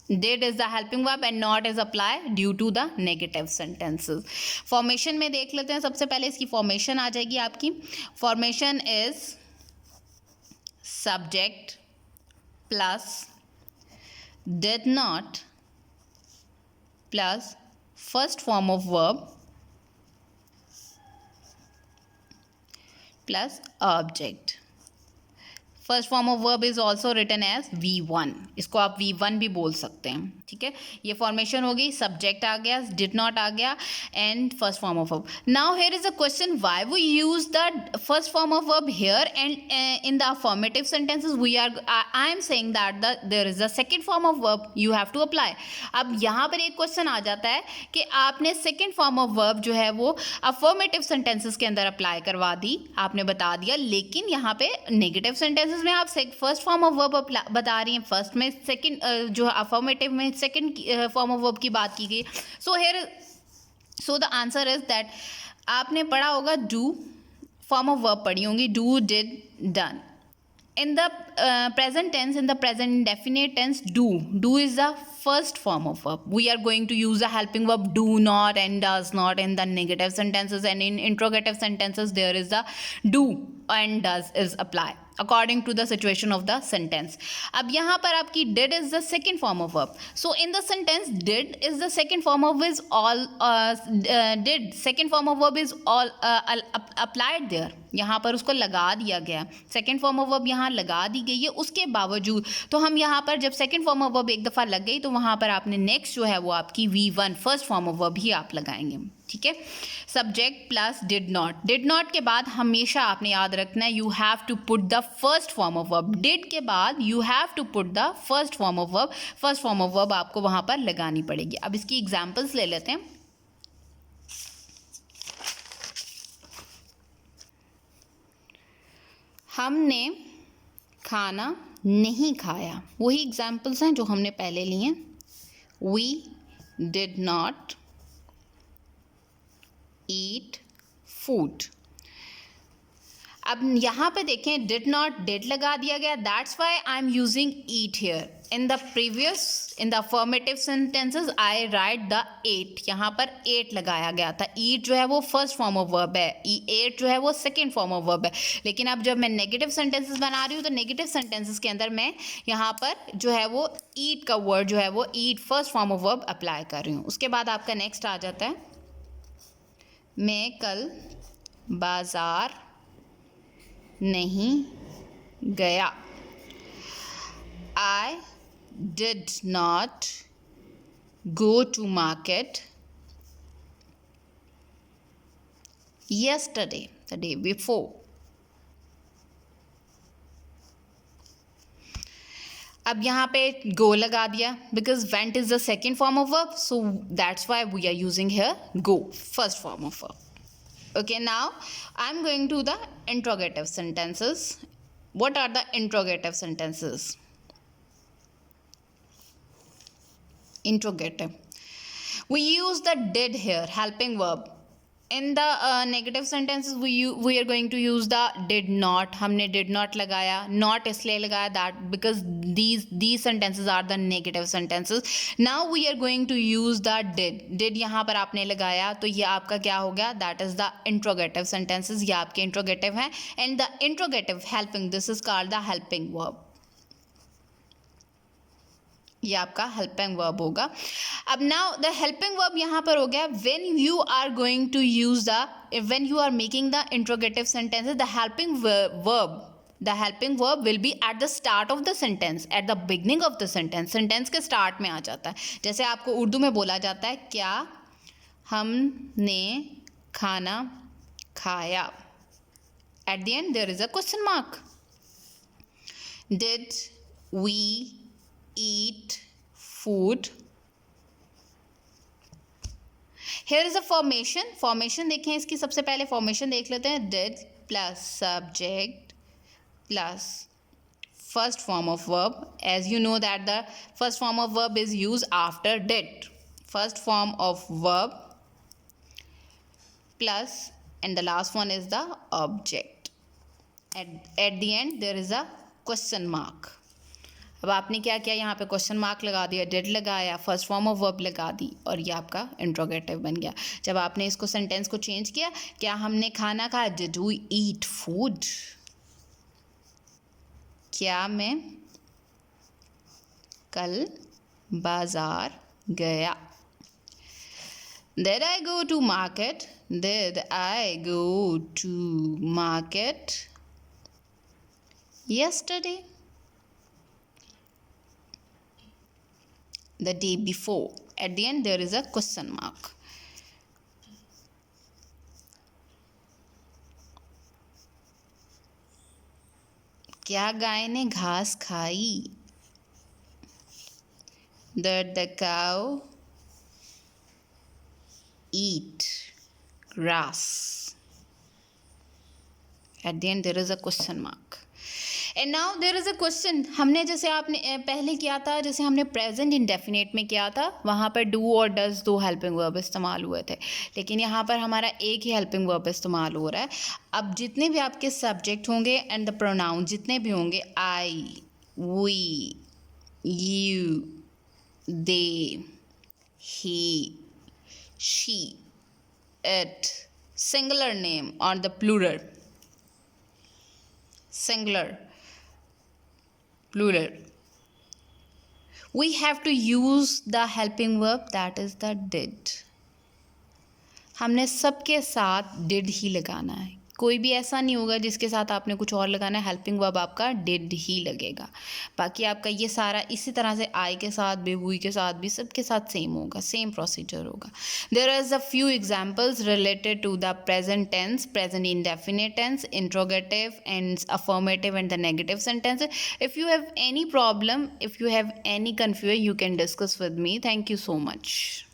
Did is the helping verb and not is apply due to the negative sentences. Formation में देख लेते हैं. सबसे पहले इसकी फॉर्मेशन आ जाएगी आपकी. Formation is subject plus did not plus first form of verb plus object. First form of verb is also written as V1. इसको आप V1 भी बोल सकते हैं. ठीक है, ये फॉर्मेशन हो गई. सब्जेक्ट आ गया, डिड नॉट आ गया and first form of verb. Now here is a question, why we use the first form of verb here and in the affirmative sentences we are I am saying that there is a second form of verb you have to apply. अब यहाँ पर एक question आ जाता है कि आपने second form of verb जो है वो अफर्मेटिव सेंटेंसेस के अंदर अप्लाई करवा दी, आपने बता दिया, लेकिन यहाँ पे नेगेटिव सेंटेंसेस में आप फर्स्ट फॉर्म ऑफ वर्ब बता रही हैं, फर्स्ट में सेकंड जो अफर्मेटिव में सेकंड फॉर्म ऑफ वर्ब की बात की गई. So the answer is that आपने पढ़ा होगा डू, फॉर्म ऑफ वर्ब पढ़ी होंगी, do, did, done. In the present tense, in the present indefinite tense, do is the first form of verb. We are going to use the helping verb do not and does not in the negative sentences, and in interrogative sentences there is the do and does is apply according to the situation of the sentence. अब यहाँ पर आपकी did is the second form of verb. So in the sentence did is the second form of is all did second form of verb is all applied there. यहाँ पर उसको लगा दिया गया, सेकेंड फॉर्म ऑफ वर्ब यहाँ लगा दी गई है. उसके बावजूद तो हम यहाँ पर जब सेकेंड फॉर्म ऑफ वर्ब एक दफ़ा लग गई तो वहाँ पर आपने नेक्स्ट जो है वो आपकी V1 first form of verb ही आप लगाएंगे. ठीक है, subject plus did not. Did not के बाद हमेशा आपने याद रखना है you have to put the first form of verb. Did के बाद you have to put the first form of verb. First form of verb आपको वहाँ पर लगानी पड़ेगी. अब इसकी एग्जाम्पल्स ले लेते हैं. हमने खाना नहीं खाया, वही एग्जाम्पल्स हैं जो हमने पहले लिए. We did not eat food. अब यहाँ पे देखें डिड नॉट डिड लगा दिया गया, that's why I am using eat here. In the previous in the affirmative sentences I write the ate, यहाँ पर एट लगाया गया था. ईट जो है वो फर्स्ट फॉर्म ऑफ वर्ब है, एट जो है वो सेकेंड फॉर्म ऑफ वर्ब है. लेकिन अब जब मैं नेगेटिव सेंटेंसेस बना रही हूँ तो नेगेटिव सेंटेंसेस के अंदर मैं यहाँ पर जो है वो ईट का वर्ड जो है वो ईट first form of verb apply कर रही हूँ. उसके बाद आपका नेक्स्ट आ जाता है, मैं कल बाज़ार नहीं गया. I did not go to market yesterday, the day before. अब यहाँ पे go लगा दिया because went is the second form of verb, so that's why we are using here go, first form of verb. Okay, now I'm going to the interrogative sentences. What are the interrogative sentences? Interrogative, we use the did here, helping verb. In the negative sentences we are going to use the did not. हमने did not लगाया, not इसलिए लगाया that because these sentences are the negative sentences. Now we are going to use the did यहाँ पर आपने लगाया तो ये आपका क्या हो गया, that is the interrogative sentences. ये आपके interrogative हैं and the interrogative helping, this is called the helping verb. ये आपका हेल्पिंग वर्ब होगा. अब नाउ द हेल्पिंग वर्ब यहाँ पर हो गया when you are going to use the, when you are making the interrogative sentences, the helping verb will be at the start of the sentence, at the beginning of the sentence. Sentence के start में आ जाता है. जैसे आपको उर्दू में बोला जाता है क्या हमने खाना खाया, at the end there is a question mark. Did we eat food. Here is a formation देखें, इसकी सबसे पहले formation देख लेते हैं. did plus subject plus first form of verb. As you know that the first form of verb is used after did. First form of verb plus and the last one is the object. At the end there is a question mark. अब आपने क्या किया, यहाँ पे question mark लगा दिया, did लगाया, first form of verb लगा दी और ये आपका इंट्रोगेटिव बन गया। जब आपने इसको सेंटेंस को चेंज किया, क्या हमने खाना खाया, डिड वी ईट फूड, क्या मैं कल बाजार गया। Did I go to market? Did I go to market yesterday? The day before. At the end there is a question mark. क्या गाय ने घास खाई? Did the cow eat grass? At the end there is a question mark. And now there is a question. हमने जैसे आपने पहले किया था, जैसे हमने प्रेजेंट इंडेफिनेट में किया था, वहाँ पर डू और डज दो हेल्पिंग वर्ब इस्तेमाल हुए थे, लेकिन यहाँ पर हमारा एक ही हेल्पिंग वर्ब इस्तेमाल हो रहा है। अब जितने भी आपके सब्जेक्ट होंगे एंड द प्रोनाउन जितने भी होंगे, I, we, you, they, he, she, it, singular name or the plural, singular, plural, we have to use the helping verb that is the did. हमने सबके साथ did ही लगाना है, कोई भी ऐसा नहीं होगा जिसके साथ आपने कुछ और लगाना है, हेल्पिंग वर्ब आपका did ही लगेगा। बाकी आपका ये सारा इसी तरह से आई के साथ भी, हुई के साथ भी, सबके साथ सेम होगा, सेम प्रोसीजर होगा। There is a few examples related to the present tense, present indefinite tense, interrogative and affirmative and the negative sentence. If you have any problem, if you have any confusion, you can discuss with me. Thank you so much.